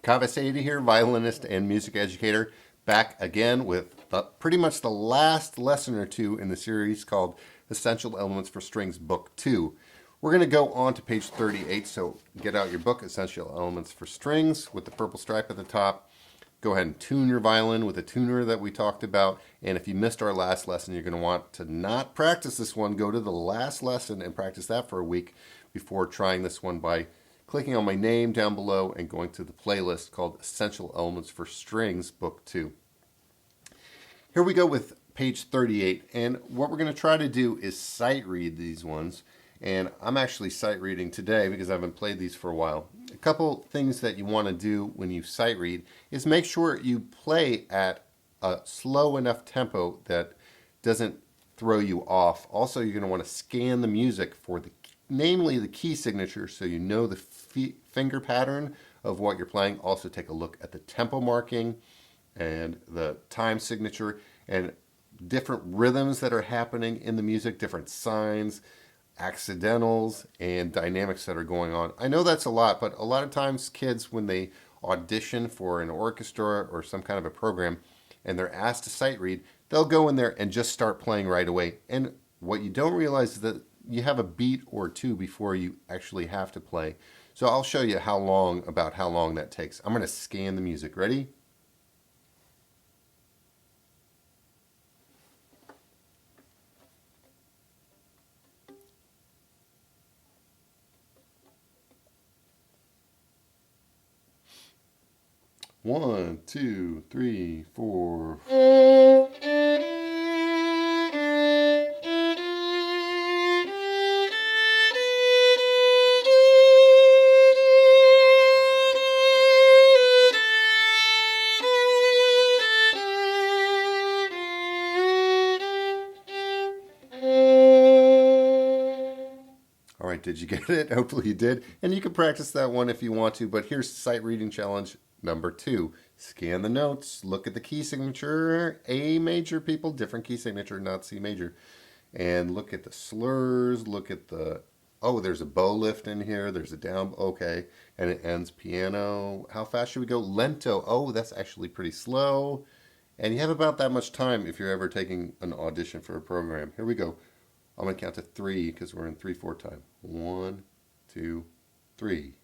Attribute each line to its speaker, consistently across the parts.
Speaker 1: Kaveh here, violinist and music educator, back again with pretty much the last lesson or two in the series called Essential Elements for Strings Book 2. We're going to go on to page 38, so get out your book, Essential Elements for Strings, with the purple stripe at the top. Go ahead and tune your violin with a tuner that we talked about, and if you missed our last lesson, you're going to want to not practice this one. Go to the last lesson and practice that for a week before trying this one by clicking on my name down below and going to the playlist called Essential Elements for Strings Book 2. Here we go with page 38, and what we're going to try to do is sight read these ones, and I'm actually sight reading today because I haven't played these for a while. A couple things that you want to do when you sight read is make sure you play at a slow enough tempo that doesn't throw you off. Also, you're going to want to scan the music for namely the key signature, so you know the finger pattern of what you're playing. Also take a look at the tempo marking and the time signature and different rhythms that are happening in the music, different signs, accidentals, and dynamics that are going on. I know that's a lot, but a lot of times kids, when they audition for an orchestra or some kind of a program and they're asked to sight read, they'll go in there and just start playing right away. And what you don't realize is that you have a beat or two before you actually have to play. So I'll show you about how long that takes. I'm going to scan the music. Ready? One, two, three, four. All right, did you get it? Hopefully you did. And you can practice that one if you want to, but here's sight reading challenge number 2. Scan the notes, look at the key signature, A major, people, different key signature, not C major. And look at the slurs, look at the, oh, there's a bow lift in here, there's a down, okay. And it ends piano. How fast should we go? Lento. Oh, that's actually pretty slow. And you have about that much time if you're ever taking an audition for a program. Here we go. I'm going to count to 3 because we're in 3/4 time. 1, 2, 3.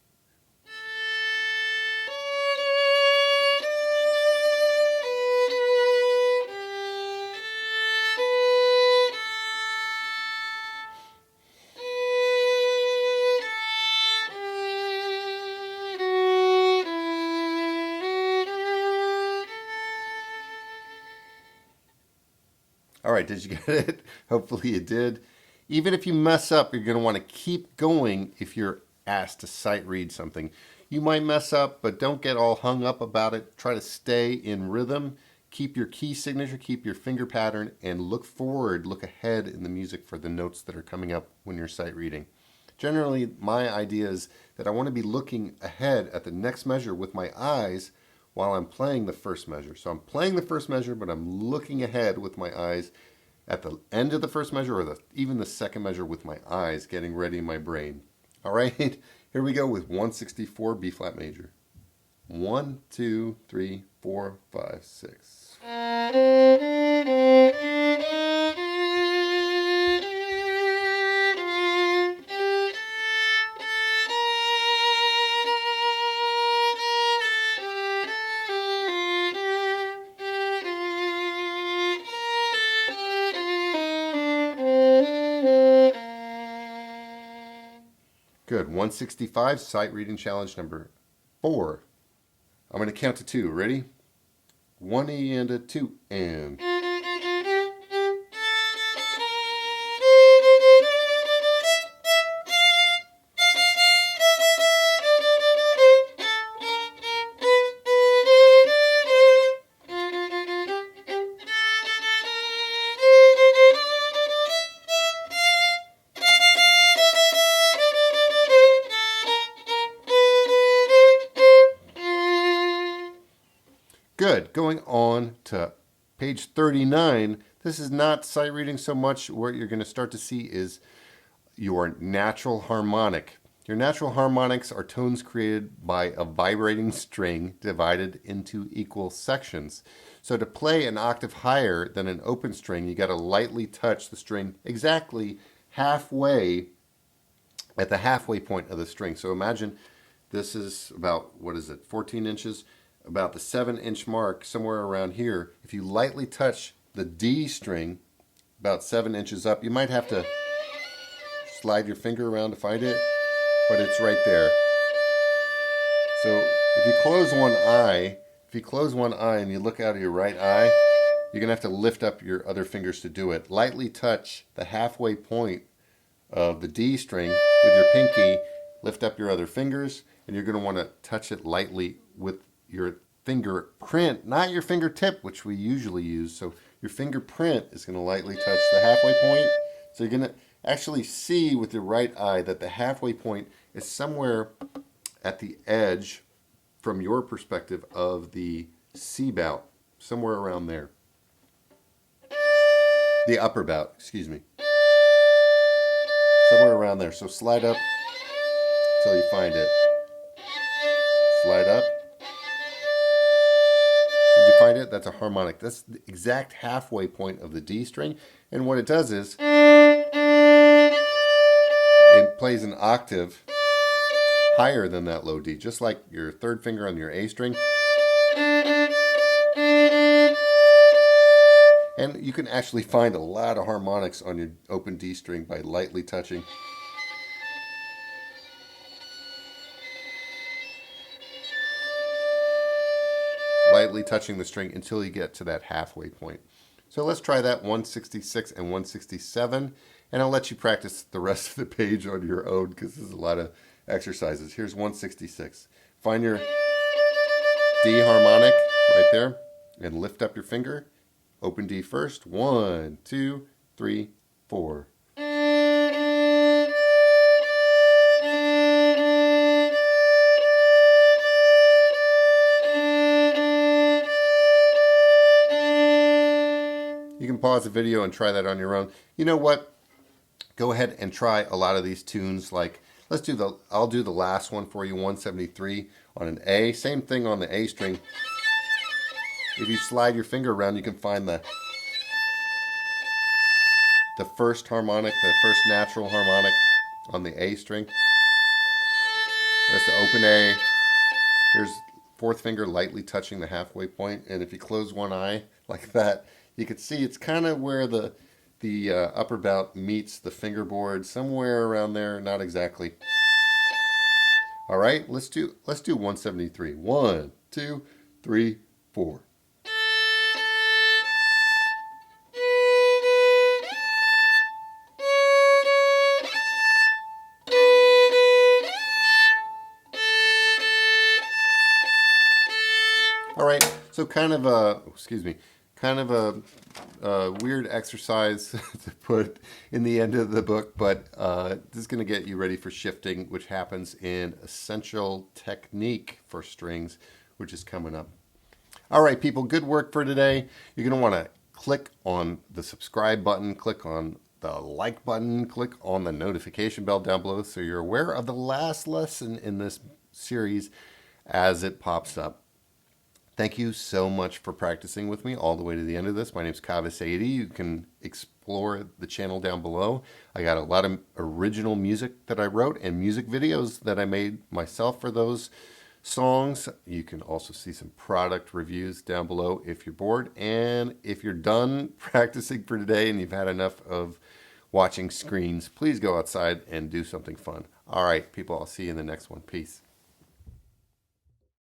Speaker 1: All right, did you get it? Hopefully you did. Even if you mess up, you're going to want to keep going if you're asked to sight read something. You might mess up, but don't get all hung up about it. Try to stay in rhythm. Keep your key signature, keep your finger pattern, and look forward, look ahead in the music for the notes that are coming up when you're sight reading. Generally, my idea is that I want to be looking ahead at the next measure with my eyes while I'm playing the first measure. So I'm playing the first measure, but I'm looking ahead with my eyes at the end of the first measure or even the second measure with my eyes, getting ready in my brain. All right, here we go with 164 B flat major. 1, 2, 3, 4, 5, 6. Good. 165, sight reading challenge number 4. I'm going to count to 2. Ready? 1 and a 2 and. Good. Going on to page 39. This is not sight reading so much. What you're going to start to see is your natural harmonic. Your natural harmonics are tones created by a vibrating string divided into equal sections. So to play an octave higher than an open string, you got to lightly touch the string exactly halfway at the halfway point of the string. So imagine this is about, 14 inches? About the 7-inch mark, somewhere around here. If you lightly touch the D string about 7 inches up, you might have to slide your finger around to find it, but it's right there. So if you close one eye and you look out of your right eye, you're going to have to lift up your other fingers to do it. Lightly touch the halfway point of the D string with your pinky, lift up your other fingers, and you're going to want to touch it lightly with your fingerprint, not your fingertip, which we usually use. So your fingerprint is going to lightly touch the halfway point. So you're going to actually see with your right eye that the halfway point is somewhere at the edge from your perspective of the C bout, somewhere around there. The upper bout, excuse me. Somewhere around there. So slide up until you find it. Slide up. Did you find it? That's a harmonic. That's the exact halfway point of the D string. And what it does is it plays an octave higher than that low D, just like your third finger on your A string. And you can actually find a lot of harmonics on your open D string by lightly touching. Lightly touching the string until you get to that halfway point. So let's try that 166 and 167, and I'll let you practice the rest of the page on your own because there's a lot of exercises. Here's 166. Find your D harmonic right there and lift up your finger. Open D first. 1, 2, 3, 4. You can pause the video and try that on your own. You know what? Go ahead and try a lot of these tunes. Like, I'll do the last one for you, 173 on an A. Same thing on the A string. If you slide your finger around, you can find the first harmonic, the first natural harmonic on the A string. That's the open A. Here's fourth finger lightly touching the halfway point. And if you close one eye like that, you can see it's kind of where the upper bout meets the fingerboard, somewhere around there, not exactly. All right, let's do 173. 1, 2, 3, 4. All right, so kind of a weird exercise to put in the end of the book, but this is going to get you ready for shifting, which happens in Essential Technique for Strings, which is coming up. All right, people, good work for today. You're going to want to click on the subscribe button, click on the like button, click on the notification bell down below so you're aware of the last lesson in this series as it pops up. Thank you so much for practicing with me all the way to the end of this. My name is Kaveh. You can explore the channel down below. I got a lot of original music that I wrote and music videos that I made myself for those songs. You can also see some product reviews down below if you're bored. And if you're done practicing for today and you've had enough of watching screens, please go outside and do something fun. All right, people, I'll see you in the next one. Peace.